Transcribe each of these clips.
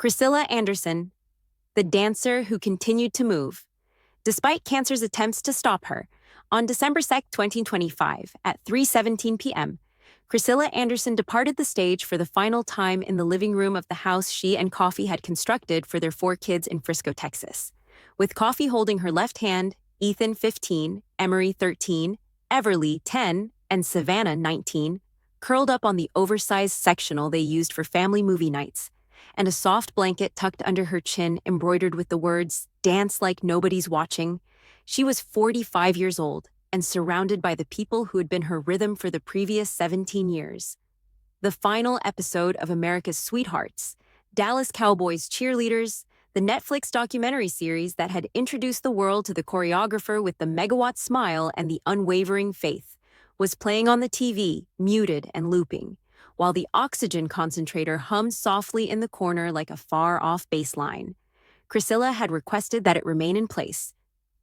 Criscilla Anderson, the dancer who continued to move, despite cancer's attempts to stop her. On December 2, 2025, at 3:17 p.m., Criscilla Anderson departed the stage for the final time in the living room of the house she and Coffey had constructed for their 4 kids in Frisco, Texas. With Coffey holding her left hand, Ethan 15, Emery 13, Everly 10, and Savannah 19, curled up on the oversized sectional they used for family movie nights, and a soft blanket tucked under her chin embroidered with the words, "Dance like nobody's watching." She was 45 years old and surrounded by the people who had been her rhythm for the previous 17 years. The final episode of America's Sweethearts, Dallas Cowboys Cheerleaders, the Netflix documentary series that had introduced the world to the choreographer with the megawatt smile and the unwavering faith, was playing on the TV, muted and looping, while the oxygen concentrator hummed softly in the corner like a far-off bass line. Criscilla had requested that it remain in place.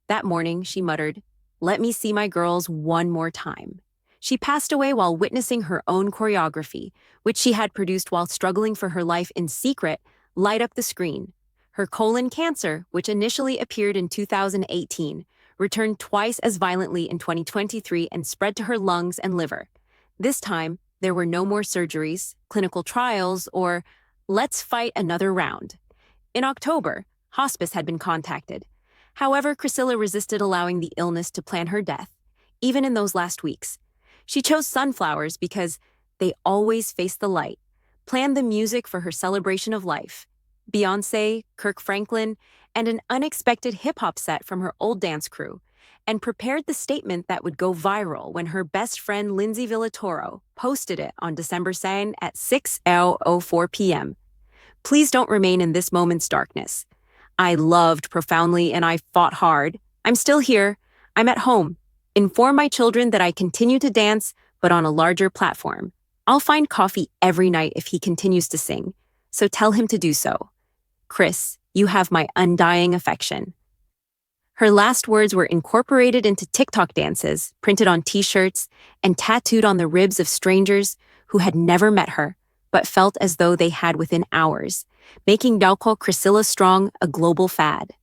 That morning, she muttered, "Let me see my girls one more time." She passed away while witnessing her own choreography, which she had produced while struggling for her life in secret, light up the screen. Her colon cancer, which initially appeared in 2018, returned twice as violently in 2023 and spread to her lungs and liver. This time, there were no more surgeries, clinical trials, or "let's fight another round." In October, hospice had been contacted. However, Criscilla resisted allowing the illness to plan her death, even in those last weeks. She chose sunflowers because they always face the light, planned the music for her celebration of life, Beyoncé, Kirk Franklin, and an unexpected hip-hop set from her old dance crew, and prepared the statement that would go viral when her best friend Lindsay Villatoro posted it on December 2nd at 6:04 p.m. "Please don't remain in this moment's darkness. I loved profoundly and I fought hard. I'm still here. I'm at home. Inform my children that I continue to dance, but on a larger platform. I'll find Coffey every night if he continues to sing, so tell him to do so. Chris, you have my undying affection." Her last words were incorporated into TikTok dances, printed on t-shirts, and tattooed on the ribs of strangers who had never met her, but felt as though they had within hours, making Dalco Criscilla Strong a global fad.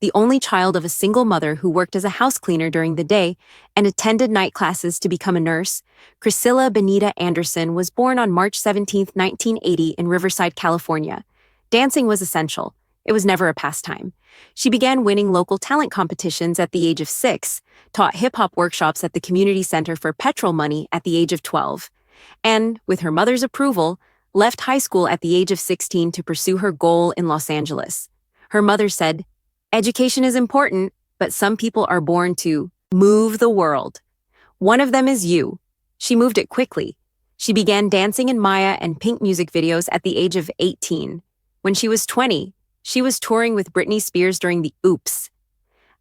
The only child of a single mother who worked as a house cleaner during the day and attended night classes to become a nurse, Criscilla Benita Anderson was born on March 17, 1980 in Riverside, California. Dancing was essential. It was never a pastime. She began winning local talent competitions at the age of 6, taught hip-hop workshops at the community center for petrol money at the age of 12, and, with her mother's approval, left high school at the age of 16 to pursue her goal in Los Angeles. Her mother said, "Education is important, but some people are born to move the world. One of them is you." She moved it quickly. She began dancing in Maya and Pink music videos at the age of 18. When she was 20, she was touring with Britney Spears during the "Oops,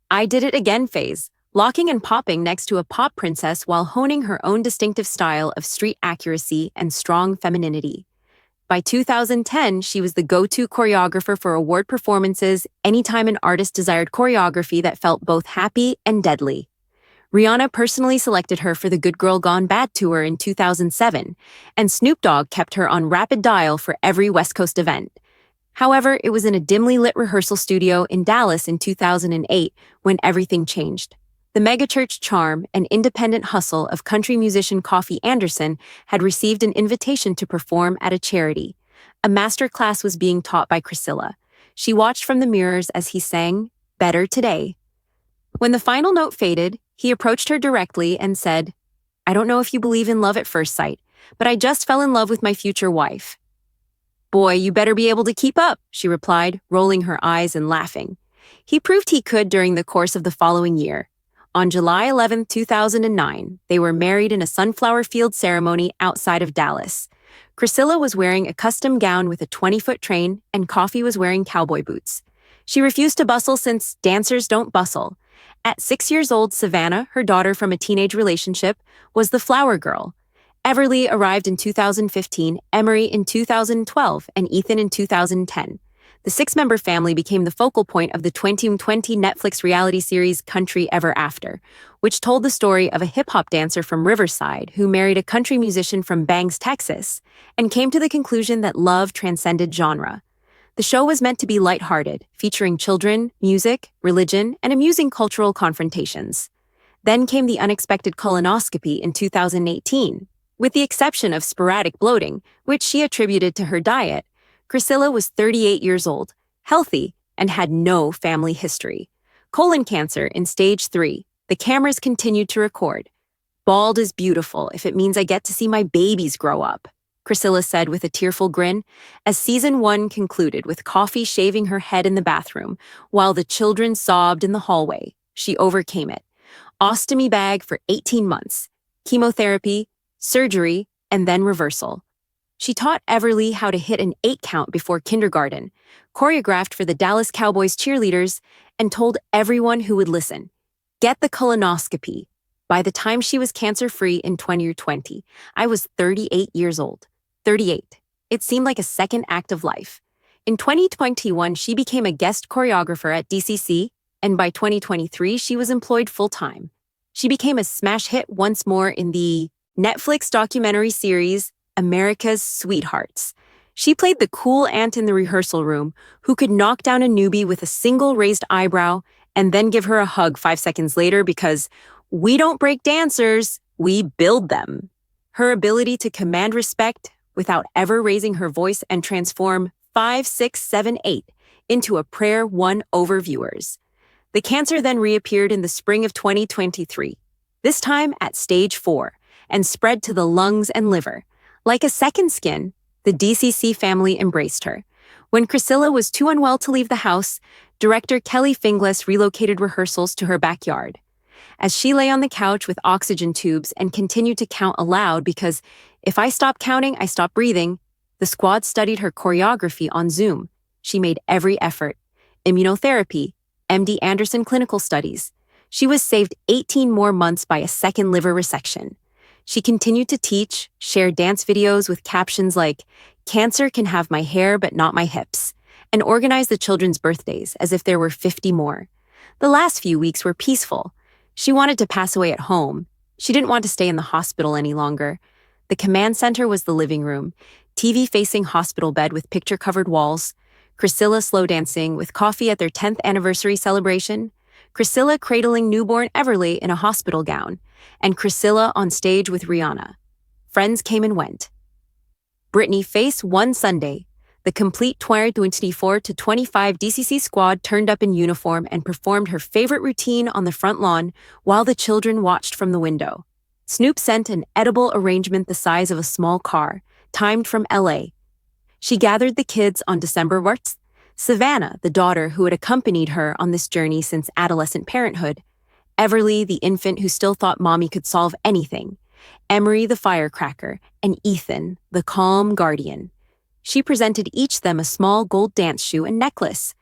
I Did It Again" phase, locking and popping next to a pop princess while honing her own distinctive style of street accuracy and strong femininity. By 2010, she was the go-to choreographer for award performances anytime an artist desired choreography that felt both happy and deadly. Rihanna personally selected her for the Good Girl Gone Bad tour in 2007, and Snoop Dogg kept her on rapid dial for every West Coast event. However, it was in a dimly lit rehearsal studio in Dallas in 2008 when everything changed. The megachurch charm and independent hustle of country musician Coffey Anderson had received an invitation to perform at a charity. A master class was being taught by Criscilla. She watched from the mirrors as he sang, "Better Today." When the final note faded, he approached her directly and said, "I don't know if you believe in love at first sight, but I just fell in love with my future wife." "Boy, you better be able to keep up," she replied, rolling her eyes and laughing. He proved he could during the course of the following year. On July 11, 2009, they were married in a sunflower field ceremony outside of Dallas. Criscilla was wearing a custom gown with a 20-foot train, and Coffey was wearing cowboy boots. She refused to bustle since dancers don't bustle. At 6 years old, Savannah, her daughter from a teenage relationship, was the flower girl. Everly arrived in 2015, Emery in 2012, and Ethan in 2010. The 6-member family became the focal point of the 2020 Netflix reality series Country Ever After, which told the story of a hip-hop dancer from Riverside who married a country musician from Bangs, Texas, and came to the conclusion that love transcended genre. The show was meant to be lighthearted, featuring children, music, religion, and amusing cultural confrontations. Then came the unexpected colonoscopy in 2018. With the exception of sporadic bloating, which she attributed to her diet, Criscilla was 38 years old, healthy, and had no family history. Colon cancer in stage 3. The cameras continued to record. Bald is beautiful if it means I get to see my babies grow up, Criscilla said with a tearful grin, as season 1 concluded with Coffey shaving her head in the bathroom, while the children sobbed in the hallway. She overcame it. Ostomy bag for 18 months, chemotherapy, surgery, and then reversal. She taught Everly how to hit an 8 count before kindergarten, choreographed for the Dallas Cowboys Cheerleaders, and told everyone who would listen, "Get the colonoscopy." By the time she was cancer-free in 2020, I was 38 years old. 38. It seemed like a second act of life. In 2021, she became a guest choreographer at DCC, and by 2023, she was employed full-time. She became a smash hit once more in the Netflix documentary series, America's Sweethearts. She played the cool aunt in the rehearsal room who could knock down a newbie with a single raised eyebrow and then give her a hug 5 seconds later because we don't break dancers, we build them. Her ability to command respect without ever raising her voice and transform 5, 6, 7, 8 into a prayer won over viewers. The cancer then reappeared in the spring of 2023, this time at stage 4, and spread to the lungs and liver. Like a second skin, the DCC family embraced her. When Criscilla was too unwell to leave the house, director Kelly Finglas relocated rehearsals to her backyard. As she lay on the couch with oxygen tubes and continued to count aloud because if I stop counting, I stop breathing, the squad studied her choreography on Zoom. She made every effort. Immunotherapy, MD Anderson clinical studies. She was saved 18 more months by a second liver resection. She continued to teach, share dance videos with captions like, "Cancer can have my hair but not my hips," and organize the children's birthdays as if there were 50 more. The last few weeks were peaceful. She wanted to pass away at home. She didn't want to stay in the hospital any longer. The command center was the living room, TV-facing hospital bed with picture-covered walls, Criscilla slow dancing with Coffey at their 10th anniversary celebration, Criscilla cradling newborn Everly in a hospital gown, and Criscilla on stage with Rihanna. Friends came and went. Britney faced one Sunday. The complete 2024 to 25 DCC squad turned up in uniform and performed her favorite routine on the front lawn while the children watched from the window. Snoop sent an edible arrangement the size of a small car, timed from LA. She gathered the kids on December 1st. Savannah, the daughter who had accompanied her on this journey since adolescent parenthood. Everly, the infant who still thought mommy could solve anything. Emery, the firecracker, and Ethan, the calm guardian. She presented each them a small gold dance shoe and necklace.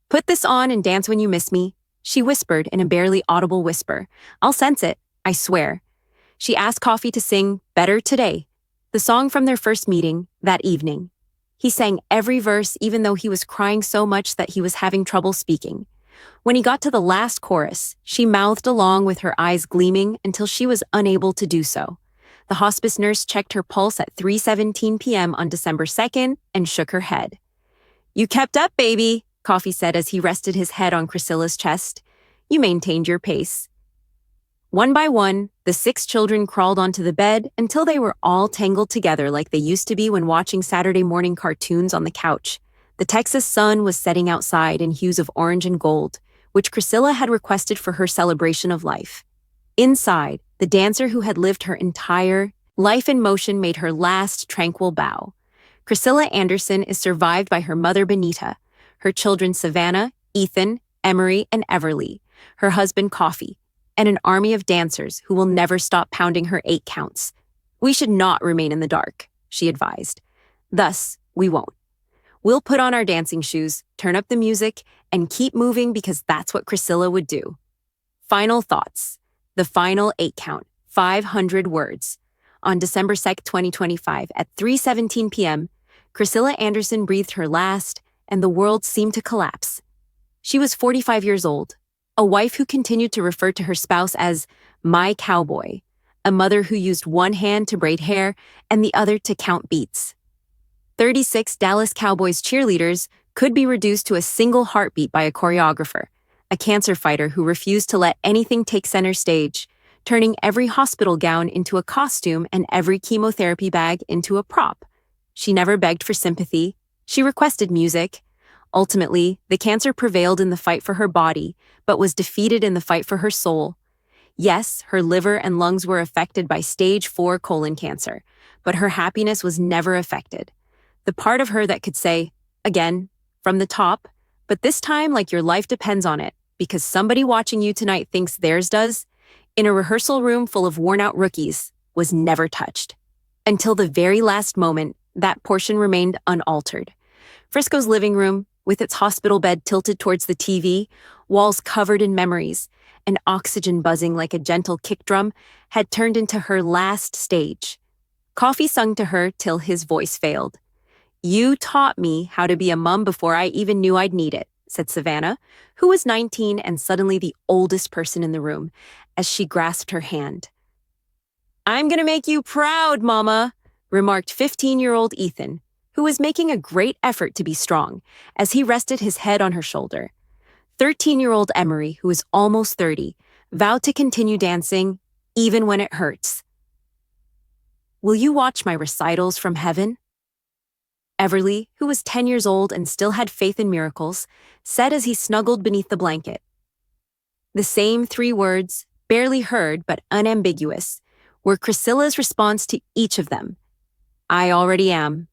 "Put this on and dance when you miss me," she whispered in a barely audible whisper. "I'll sense it, I swear." She asked Coffey to sing Better Today, the song from their first meeting that evening. He sang every verse even though he was crying so much that he was having trouble speaking. When he got to the last chorus, she mouthed along with her eyes gleaming until she was unable to do so. The hospice nurse checked her pulse at 3:17 p.m. on December 2nd and shook her head. "You kept up, baby," Coffey said as he rested his head on Criscilla's chest. "You maintained your pace." One by one, the 6 children crawled onto the bed until they were all tangled together like they used to be when watching Saturday morning cartoons on the couch. The Texas sun was setting outside in hues of orange and gold, which Criscilla had requested for her celebration of life. Inside, the dancer who had lived her entire life in motion made her last tranquil bow. Criscilla Anderson is survived by her mother Benita, her children Savannah, Ethan, Emery, and Everly, her husband Coffey, and an army of dancers who will never stop pounding her 8 counts. "We should not remain in the dark," she advised. "Thus, we won't. We'll put on our dancing shoes, turn up the music, and keep moving because that's what Criscilla would do." Final thoughts. The final 8 count, 500 words. On December 2nd, 2025, at 3:17 p.m., Criscilla Anderson breathed her last, and the world seemed to collapse. She was 45 years old, a wife who continued to refer to her spouse as "my cowboy," a mother who used one hand to braid hair and the other to count beats. 36 Dallas Cowboys cheerleaders could be reduced to a single heartbeat by a choreographer, a cancer fighter who refused to let anything take center stage, turning every hospital gown into a costume and every chemotherapy bag into a prop. She never begged for sympathy. She requested music. Ultimately, the cancer prevailed in the fight for her body, but was defeated in the fight for her soul. Yes, her liver and lungs were affected by stage 4 colon cancer, but her happiness was never affected. The part of her that could say, again, from the top, but this time like your life depends on it, because somebody watching you tonight thinks theirs does, in a rehearsal room full of worn-out rookies, was never touched. Until the very last moment, that portion remained unaltered. Frisco's living room, with its hospital bed tilted towards the TV, walls covered in memories, and oxygen buzzing like a gentle kick drum, had turned into her last stage. Coffey sung to her till his voice failed. "You taught me how to be a mum before I even knew I'd need it," said Savannah, who was 19 and suddenly the oldest person in the room, as she grasped her hand. "I'm gonna make you proud, Mama," remarked 15-year-old Ethan, who was making a great effort to be strong, as he rested his head on her shoulder. 13-year-old Emery, who was almost 30, vowed to continue dancing, even when it hurts. "Will you watch my recitals from heaven?" Everly, who was 10 years old and still had faith in miracles, said as he snuggled beneath the blanket. The same 3 words, barely heard but unambiguous, were Criscilla's response to each of them. "I already am."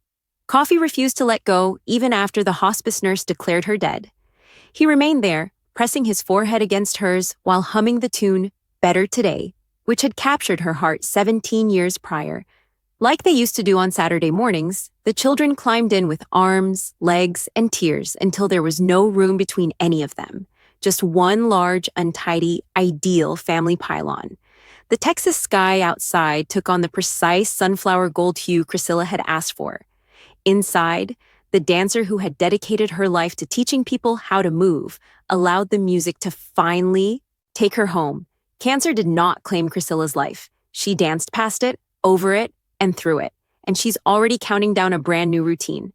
Coffey refused to let go even after the hospice nurse declared her dead. He remained there, pressing his forehead against hers while humming the tune "Better Today," which had captured her heart 17 years prior. Like they used to do on Saturday mornings, the children climbed in with arms, legs, and tears until there was no room between any of them. Just one large, untidy, ideal family pylon. The Texas sky outside took on the precise sunflower gold hue Criscilla had asked for. Inside, the dancer who had dedicated her life to teaching people how to move allowed the music to finally take her home. Cancer did not claim Criscilla's life. She danced past it, over it, and through it, and she's already counting down a brand new routine.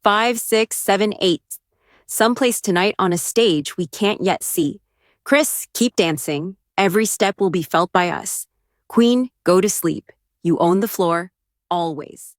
5, 6, 7, 8. Someplace tonight on a stage we can't yet see. Chris, keep dancing. Every step will be felt by us. Queen, go to sleep. You own the floor, always.